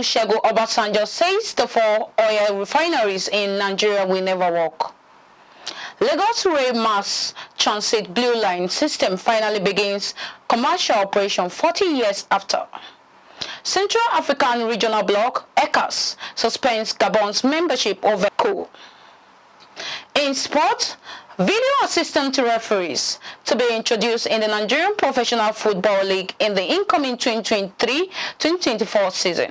Olusegun Obasanjo says the 4 oil refineries in Nigeria will never work. Lagos Rail Mass Transit Blue Line system finally begins commercial operation 40 years after. Central African Regional Bloc, ECCAS, suspends Gabon's membership over Coup. In sport, video assistant referees to be introduced in the Nigerian Professional Football League in the incoming 2023-2024 season.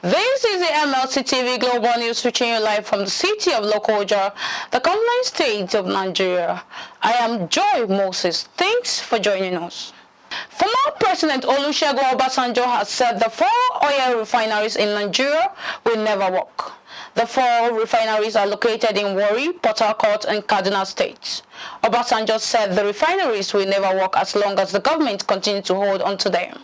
This is the MLC TV Global News reaching you live from the city of Abuja, the continental state of Nigeria. I am Joy Moses. Thanks for joining us. Former President Olusegun Obasanjo has said the 4 oil refineries in Nigeria will never work. The 4 refineries are located in Warri, Port Harcourt, and Kaduna states. Obasanjo said the refineries will never work as long as the government continues to hold on to them.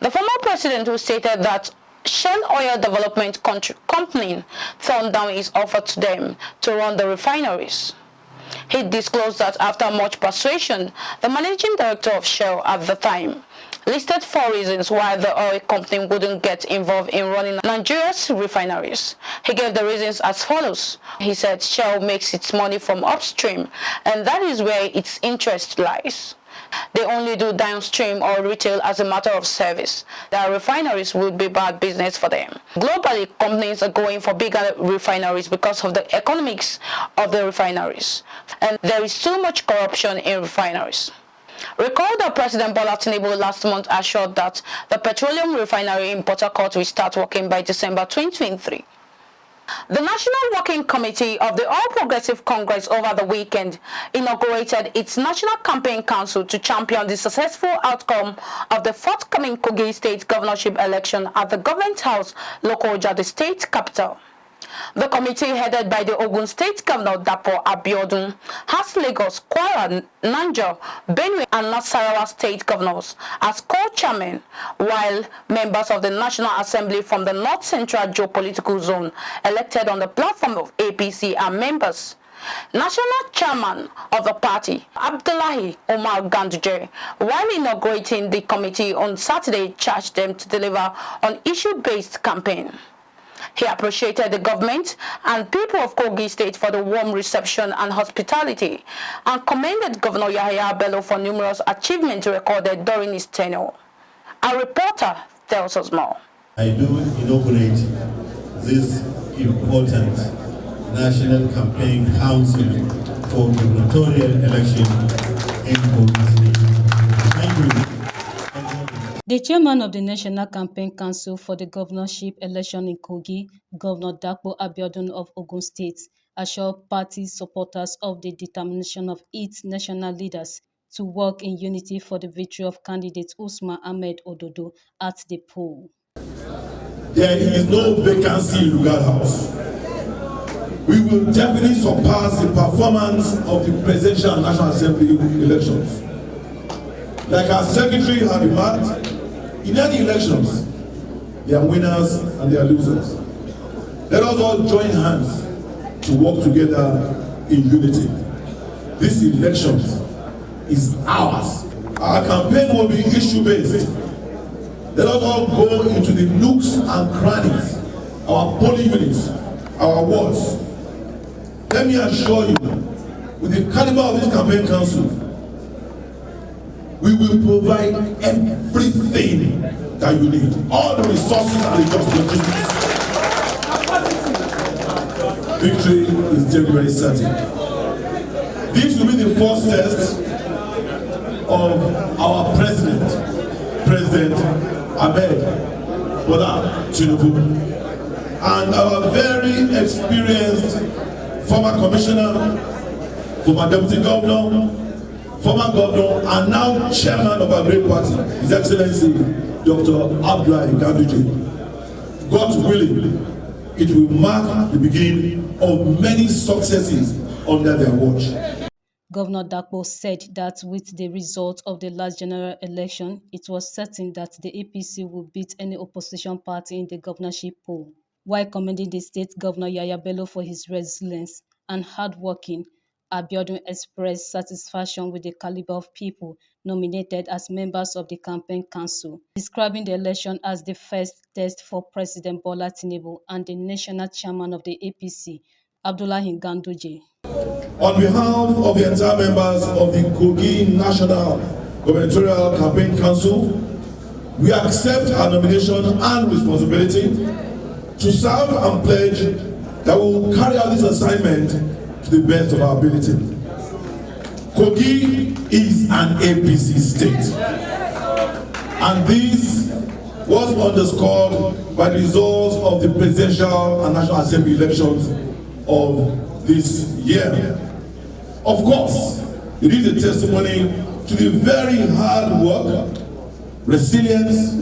The former president, who stated that Shell Oil Development Company turned down his offer to them to run the refineries. He disclosed that after much persuasion, the managing director of Shell at the time listed 4 reasons why the oil company wouldn't get involved in running Nigeria's refineries. He gave the reasons as follows. He said Shell makes its money from upstream, and that is where its interest lies. They only do downstream or retail as a matter of service. Their refineries would be bad business for them. Globally, companies are going for bigger refineries because of the economics of the refineries. And there is too much corruption in refineries. Recall that President Bola Tinubu last month assured that the petroleum refinery in Port Harcourt will start working by December 2023. The National Working Committee of the All Progressive Congress over the weekend inaugurated its National Campaign Council to champion the successful outcome of the forthcoming KOGI state governorship election at the Government House, Lokoja, the state capital. The committee, headed by the Ogun State Governor Dapo Abiodun, has Lagos, Kwara, Niger, Benue and Nasarawa state governors as co-chairmen, while members of the National Assembly from the North Central geopolitical zone, elected on the platform of APC, are members. National chairman of the party, Abdullahi Omar Ganduje, while inaugurating the committee on Saturday, charged them to deliver on issue-based campaign. He appreciated the government and people of KOGI State for the warm reception and hospitality, and commended Governor Yahaya Bello for numerous achievements recorded during his tenure. Our reporter tells us more. I do inaugurate this important National Campaign Council for gubernatorial election in KOGI State. Thank you. The chairman of the National Campaign Council for the governorship election in KOGI, Governor Dapo Abiodun of Ogun State, assured party supporters of the determination of its national leaders to work in unity for the victory of candidate Usman Ahmed Ododo at the poll. There is no vacancy in Lugar House. We will definitely surpass the performance of the presidential and national assembly elections. Like our secretary had remarked, in any elections, there are winners and there are losers. Let us all join hands to work together in unity. This election is ours. Our campaign will be issue-based. Let us all go into the nooks and crannies, our polling units, our wards. Let me assure you, with the caliber of this campaign council, we will provide everything that you need, all the resources and the logistics. Victory is very certain. This will be the first test of our president, President Ahmed Bola Tinubu, and our very experienced former commissioner, former deputy governor, former governor, and now chairman of our great party, His Excellency Dr. Abdullahi Ganduje. God willing, it will mark the beginning of many successes under their watch. Governor Dapo said that with the result of the last general election, it was certain that the APC would beat any opposition party in the governorship poll. While commending the state governor Yahaya Bello for his resilience and hard working, Abiodun expressed satisfaction with the caliber of people nominated as members of the campaign council, describing the election as the first test for President Bola Tinubu and the national chairman of the APC, Abdullahi Ganduje. On behalf of the entire members of the KOGI National Gubernatorial Campaign Council, we accept our nomination and responsibility to serve and pledge that we will carry out this assignment to the best of our ability. KOGI is an APC state, and this was underscored by the results of the presidential and national assembly elections of this year. Of course, it is a testimony to the very hard work, resilience,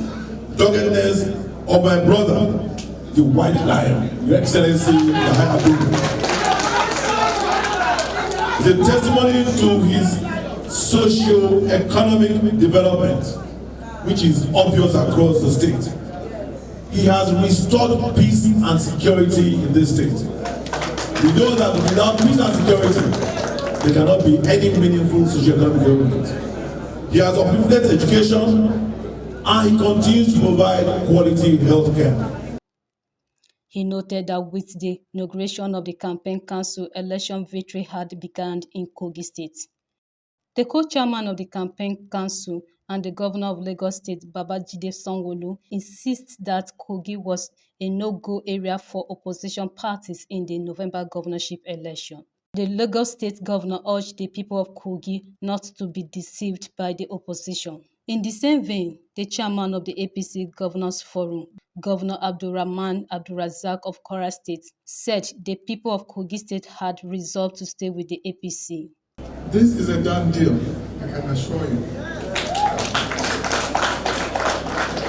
doggedness of my brother, the White Lion, Your Excellency, Abuja. It's a testimony to his socio-economic development, which is obvious across the state. He has restored peace and security in this state. We know that without peace and security, there cannot be any meaningful socio-economic development. He has uplifted education, and he continues to provide quality health care. He noted that with the inauguration of the campaign council, election victory had begun in KOGI State. The co-chairman of the campaign council and the governor of Lagos State, Babajide Sanwo-Olu, insists that KOGI was a no-go area for opposition parties in the November governorship election. The Lagos State governor urged the people of KOGI not to be deceived by the opposition. In the same vein, the chairman of the APC Governors Forum, Governor Abdulrahman Abdulrazak of Kwara State, said the people of KOGI State had resolved to stay with the APC. This is a done deal, I can assure you.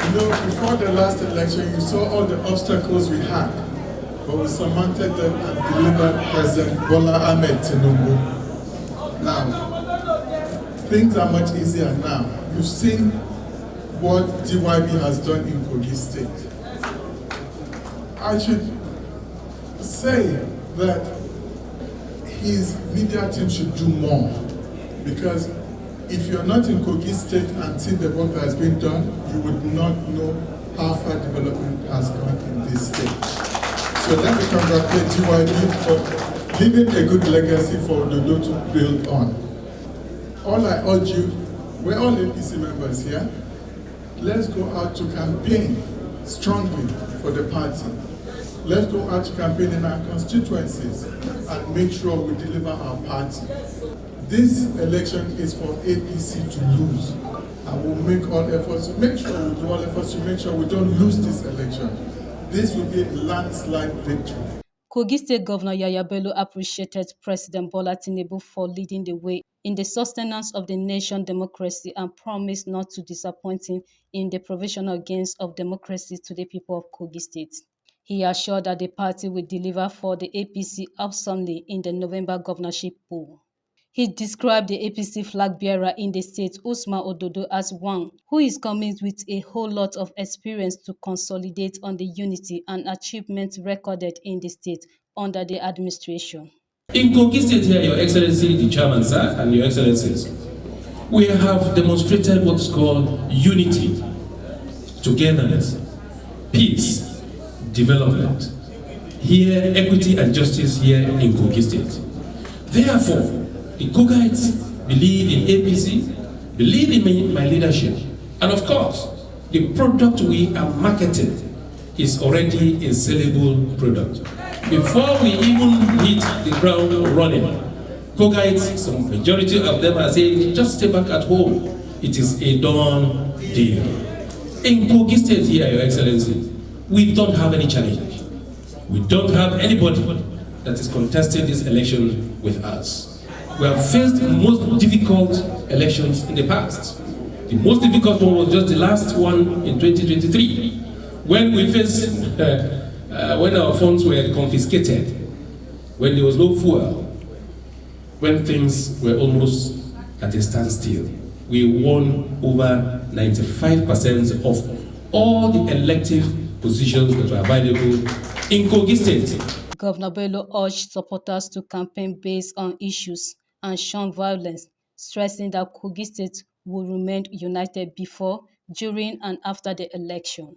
You know, before the last election, you saw all the obstacles we had, but we surmounted them and delivered President Bola Ahmed Tinubu. Now, things are much easier now. You've seen what GYB has done in KOGI State. I should say that his media team should do more, because if you're not in KOGI State and see the work that has been done, you would not know how far development has gone in this state. So let me congratulate GYB for leaving a good legacy for Dodo to build on. All I urge you, we're all APC members here, let's go out to campaign strongly for the party. Let's go out to campaign in our constituencies and make sure we deliver our party. This election is for APC to lose, and we'll make all efforts to make sure we don't lose this election. This will be a landslide victory. KOGI State Governor Yaya Bello appreciated President Bola Tinubu for leading the way in the sustenance of the nation's democracy and promised not to disappoint him in the provisional gains of democracy to the people of KOGI State. He assured that the party will deliver for the APC handsomely in the November governorship poll. He described the APC flag bearer in the state, Usman Ododo, as one who is coming with a whole lot of experience to consolidate on the unity and achievements recorded in the state under the administration. In KOGI State here, Your Excellency, the Chairman, sir, and Your Excellencies, we have demonstrated what's called unity, togetherness, peace, development, here, equity and justice here in KOGI State. Therefore, the KOGItes believe in APC, believe in my leadership, and of course, the product we are marketing is already a sellable product. Before we even hit the ground running, KOGItes, some majority of them are saying, just stay back at home. It is a done deal. In KOGI State here, Your Excellency, we don't have any challenge. We don't have anybody that is contesting this election with us. We have faced the most difficult elections in the past. The most difficult one was just the last one in 2023, when we faced, when our funds were confiscated, when there was no fuel, when things were almost at a standstill. We won over 95% of all the elective positions that were available in KOGI State. Governor Bello urged supporters to campaign based on issues and shun violence, stressing that KOGI State will remain united before, during, and after the election.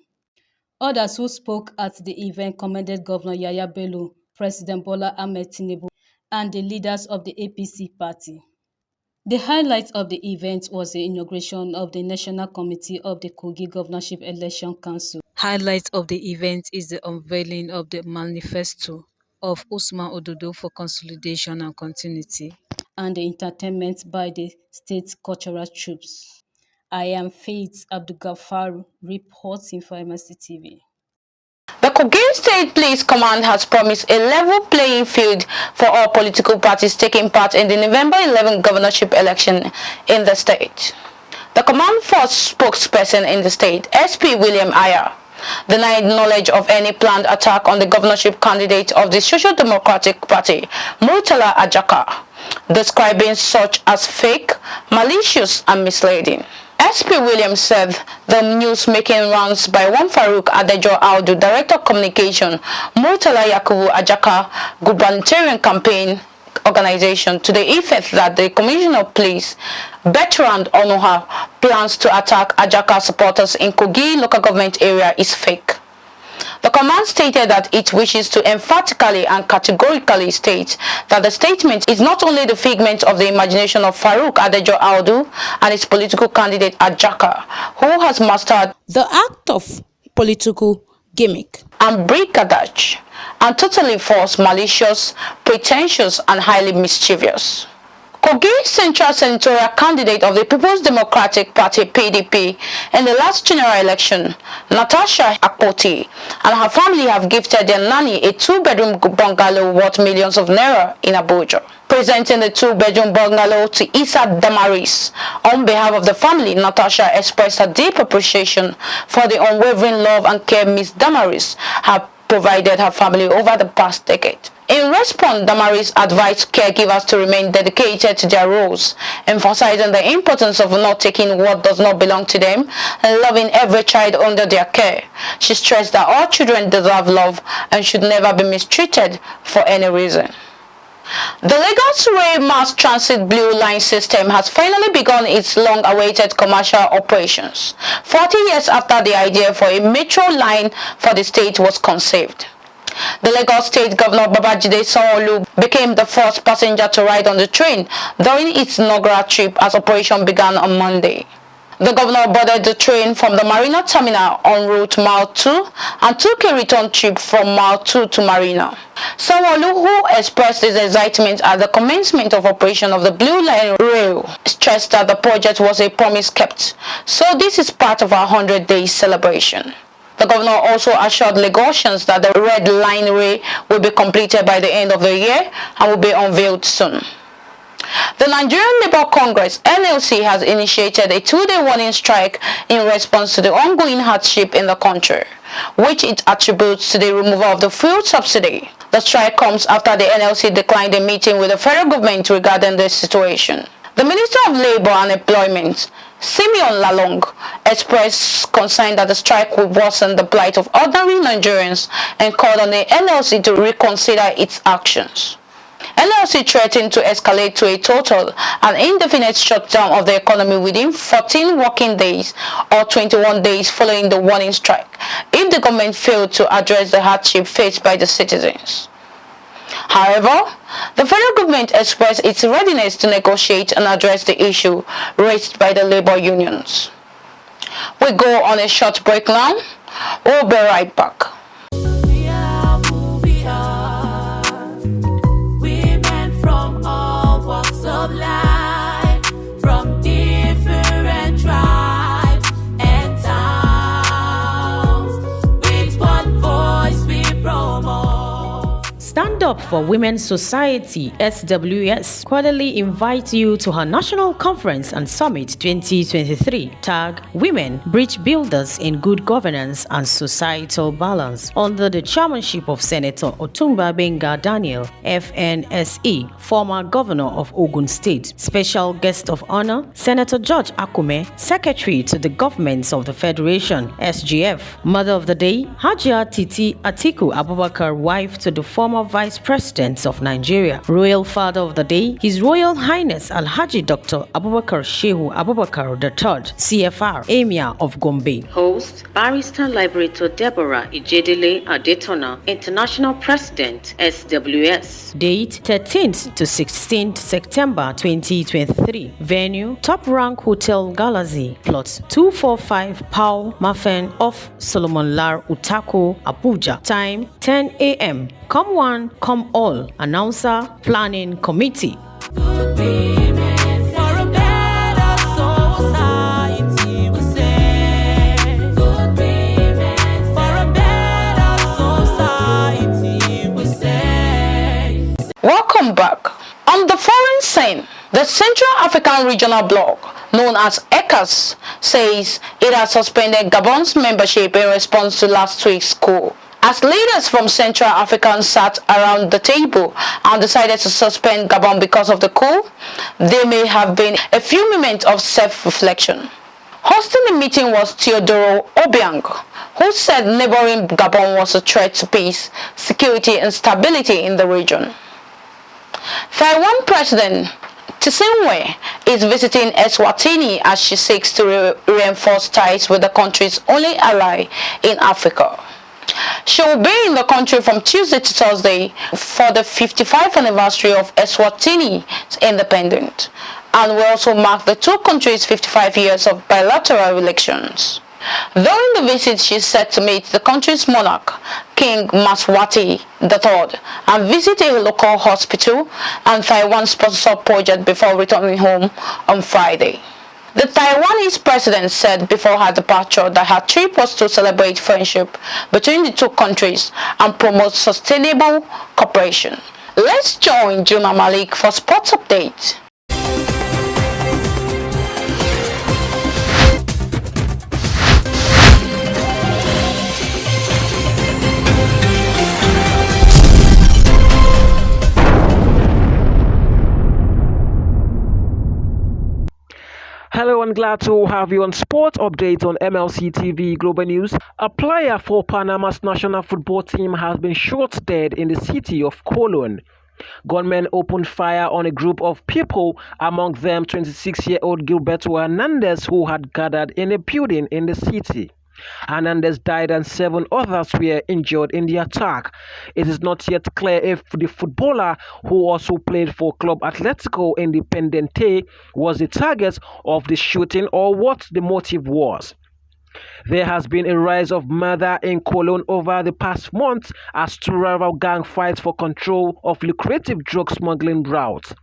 Others who spoke at the event commended Governor Yaya Bello, President Bola Ahmed Tinubu, and the leaders of the APC party. The highlight of the event was the inauguration of the National Committee of the KOGI Governorship Election Council. Highlight of the event is the unveiling of the manifesto of Usman Ododo for consolidation and continuity, and the entertainment by the state cultural troops. I am Faith Abdulgafar reporting for MLC TV. The Kogi State Police Command has promised a level playing field for all political parties taking part in the November 11 governorship election in the state. The command force spokesperson in the state, SP William Aya, denied knowledge of any planned attack on the governorship candidate of the Social Democratic Party, Murtala Ajaka, describing such as fake, malicious, and misleading. SP Williams said the news making rounds by one Farouk Adejo Audu, Director of Communication, Murtala Yakubu Ajaka Gubernatorial Campaign Organization, to the effect that the Commissioner of Police, Bertrand Onoha, plans to attack Ajaka supporters in Kogi local government area is fake. The command stated that it wishes to emphatically and categorically state that the statement is not only the figment of the imagination of Farouk Adejo Audu and its political candidate Ajaka, who has mastered the act of political gimmick and brigadage, and totally false, malicious, pretentious, and highly mischievous. Kogi Central Senatorial candidate of the People's Democratic Party (PDP) in the last general election, Natasha Akpoti, and her family have gifted their nanny a 2-bedroom bungalow worth millions of naira in Abuja. Presenting the 2-bedroom bungalow to Issa Damaris, on behalf of the family, Natasha expressed her deep appreciation for the unwavering love and care Ms. Damaris has provided her family over the past decade. In response, Damaris advised caregivers to remain dedicated to their roles, emphasizing the importance of not taking what does not belong to them and loving every child under their care. She stressed that all children deserve love and should never be mistreated for any reason. The Lagos Rail Mass Transit Blue Line system has finally begun its long-awaited commercial operations, 40 years after the idea for a metro line for the state was conceived. The Lagos State Governor Babajide Sanwo-Olu became the first passenger to ride on the train during its inaugural trip as operation began on Monday. The governor boarded the train from the Marina Terminal en route Mile 2 and took a return trip from Mile 2 to Marina. Sanwo-Olu, who expressed his excitement at the commencement of operation of the Blue Line Rail, stressed that the project was a promise kept, so this is part of our 100-day celebration. The governor also assured Lagosians that the Red Line Rail will be completed by the end of the year and will be unveiled soon. The Nigerian Labour Congress (NLC) has initiated a 2-day warning strike in response to the ongoing hardship in the country, which it attributes to the removal of the fuel subsidy. The strike comes after the NLC declined a meeting with the federal government regarding this situation. The Minister of Labour and Employment, Simeon Lalong, expressed concern that the strike will worsen the plight of ordinary Nigerians and called on the NLC to reconsider its actions. NLC threatened to escalate to a total and indefinite shutdown of the economy within 14 working days or 21 days following the warning strike if the government failed to address the hardship faced by the citizens. However, the federal government expressed its readiness to negotiate and address the issue raised by the labor unions. We go on a short break now. We'll be right back. Stand Up for Women's Society (SWS) quarterly invites you to her National Conference and Summit 2023, tag Women Bridge Builders in Good Governance and Societal Balance, under the chairmanship of Senator Otumba Benga Daniel, FNSE, former governor of Ogun State. Special guest of honor, Senator George Akume, Secretary to the Governments of the Federation, SGF. Mother of the Day, Hajia Titi Atiku Abubakar, wife to the former Vice past presidents of Nigeria. Royal Father of the Day, His Royal Highness Alhaji Dr. Abubakar Shehu Abubakar III, CFR, Emir of Gombe. Host, Barrister Liberator Deborah Ijedele Adetona, International President, SWS. Date 13th to 16th September 2023. Venue, Top Rank Hotel Galaxy, Plot 245 Pau Mafen off Solomon Lar Utako, Abuja. Time 10 a.m. Come one, come all. Announcer, Planning Committee. Welcome back. On the foreign scene, the Central African Regional Bloc, known as ECCAS, says it has suspended Gabon's membership in response to last week's coup. As leaders from Central Africa sat around the table and decided to suspend Gabon because of the coup, there may have been a few moments of self-reflection. Hosting the meeting was Teodoro Obiang, who said neighboring Gabon was a threat to peace, security and stability in the region. Taiwan President Tsingwe is visiting Eswatini as she seeks to reinforce ties with the country's only ally in Africa. She will be in the country from Tuesday to Thursday for the 55th anniversary of Eswatini's independence, and will also mark the two countries' 55 years of bilateral relations. During the visit, she is set to meet the country's monarch, King Maswati III, and visit a local hospital and Taiwan-sponsored project before returning home on Friday. The Taiwanese president said before her departure that her trip was to celebrate friendship between the two countries and promote sustainable cooperation. Let's join Juna Malik for sports update. Hello and glad to have you on Sports Update on MLC TV Global News. A player for Panama's national football team has been shot dead in the city of Cologne. Gunmen opened fire on a group of people, among them 26-year-old Gilberto Hernandez, who had gathered in a building in the city. Hernandez died and 7 others were injured in the attack. It is not yet clear if the footballer, who also played for Club Atlético Independiente, was the target of the shooting or what the motive was. There has been a rise of murder in Cologne over the past month as two rival gangs fight for control of lucrative drug smuggling routes.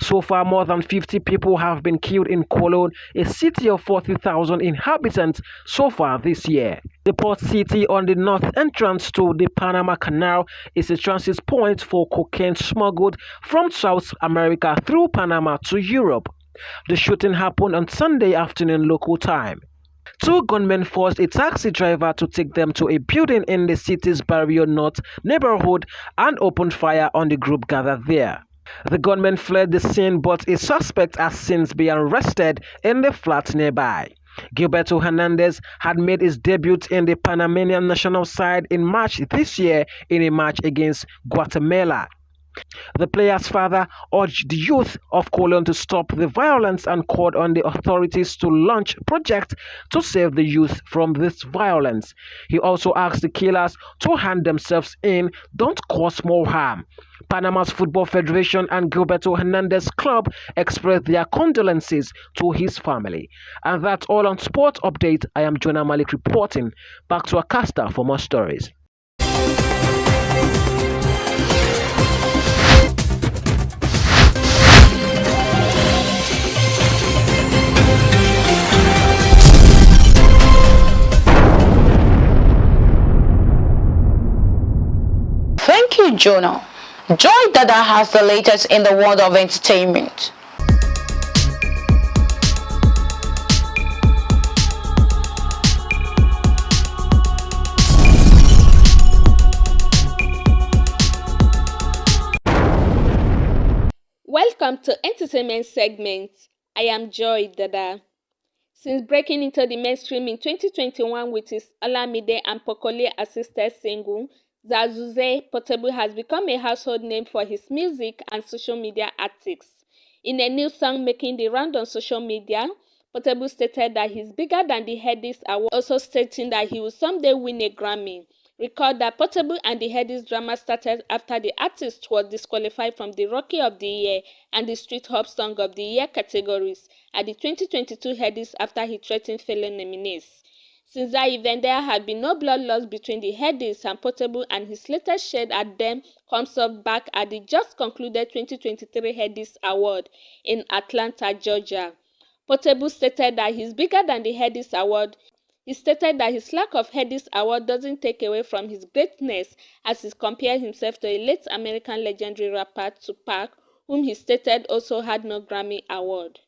So far, more than 50 people have been killed in Cologne, a city of 40,000 inhabitants so far this year. The port city on the north entrance to the Panama Canal is a transit point for cocaine smuggled from South America through Panama to Europe. The shooting happened on Sunday afternoon local time. Two gunmen forced a taxi driver to take them to a building in the city's Barrio North neighborhood and opened fire on the group gathered there. The gunmen fled the scene, but a suspect has since been arrested in the flat nearby. Gilberto Hernandez had made his debut in the Panamanian national side in March this year in a match against Guatemala. The player's father urged the youth of Cologne to stop the violence and called on the authorities to launch a project to save the youth from this violence. He also asked the killers to hand themselves in, don't cause more harm. Panama's Football Federation and Gilberto Hernandez Club expressed their condolences to his family. And that's all on Sports Update. I am Jonah Malik reporting. Back to Akasta for more stories. Thank you, Jonah. Joy Dada has the latest in the world of entertainment. Welcome to Entertainment Segment. I am Joy Dada. Since breaking into the mainstream in 2021 with his Olamide and Pokole assisted single, Zazuze Portable has become a household name for his music and social media antics. In a new song making the round on social media, Portable stated that he's bigger than the Headies Award, also stating that he will someday win a Grammy. Recall that Portable and the Headies drama started after the artist was disqualified from the Rookie of the Year and the Street Hop Song of the Year categories at the 2022 Headies after he threatened fellow nominees. Since that event, there had been no blood loss between the Headies and Portable, and his latest shade at them comes off back at the just concluded 2023 Headies Award in Atlanta, Georgia. Portable stated that he's bigger than the Headies Award. He stated that his lack of Headies Award doesn't take away from his greatness, as he compared himself to a late American legendary rapper Tupac, whom he stated also had no Grammy Award.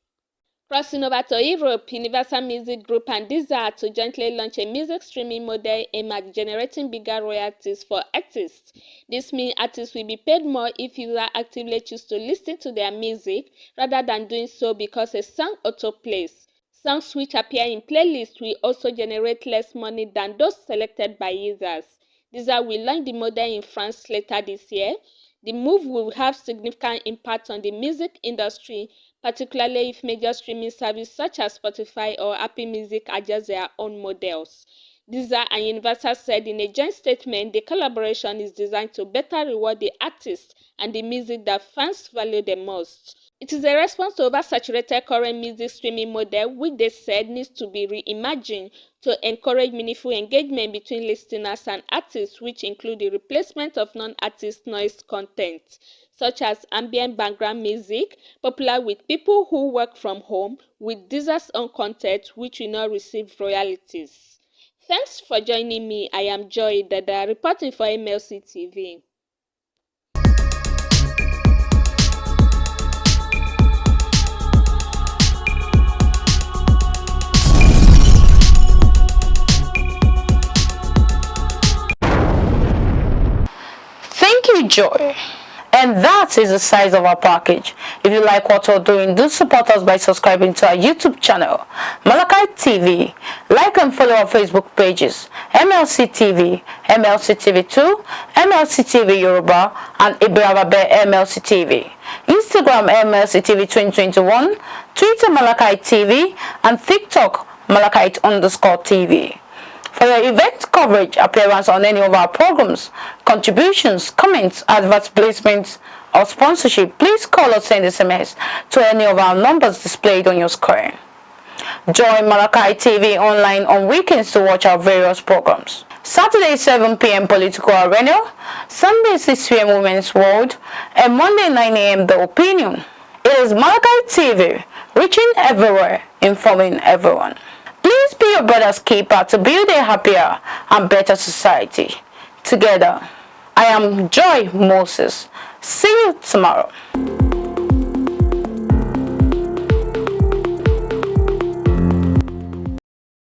Crossing over to Europe, Universal Music Group and Deezer to jointly launch a music streaming model aimed at generating bigger royalties for artists. This means artists will be paid more if users actively choose to listen to their music rather than doing so because a song autoplays. Songs which appear in playlists will also generate less money than those selected by users. Deezer will launch the model in France later this year. The move will have significant impact on the music industry, particularly if major streaming services such as Spotify or Apple Music adjust their own models. Deezer and Universal said in a joint statement the collaboration is designed to better reward the artists and the music that fans value the most. It is a response to oversaturated current music streaming model, which they said needs to be reimagined to encourage meaningful engagement between listeners and artists, which include the replacement of non-artist noise content, such as ambient background music, popular with people who work from home, with Deezer's own content, which will not receive royalties. Thanks for joining me. I am Joy Dada, reporting for MLC TV. Thank you, Joy. And that is the size of our package. If you like what we're doing, do support us by subscribing to our YouTube channel, Malachi TV. Like and follow our Facebook pages, MLC TV, MLC TV2, MLC TV Yoruba, and Ibravabe MLC TV. Instagram MLC TV 2021, Twitter Malachi TV, and TikTok Malachite_TV. For your event coverage, appearance on any of our programs, contributions, comments, advert placements, or sponsorship, please call or send SMS to any of our numbers displayed on your screen. Join Malachi TV online on weekends to watch our various programs. Saturday 7 p.m. Political Arena, Sunday 6 p.m. Women's World, and Monday 9 a.m. The Opinion. It is Malachi TV, reaching everywhere, informing everyone. Please be your brother's keeper to build a happier and better society. Together, I am Joy Moses. See you tomorrow.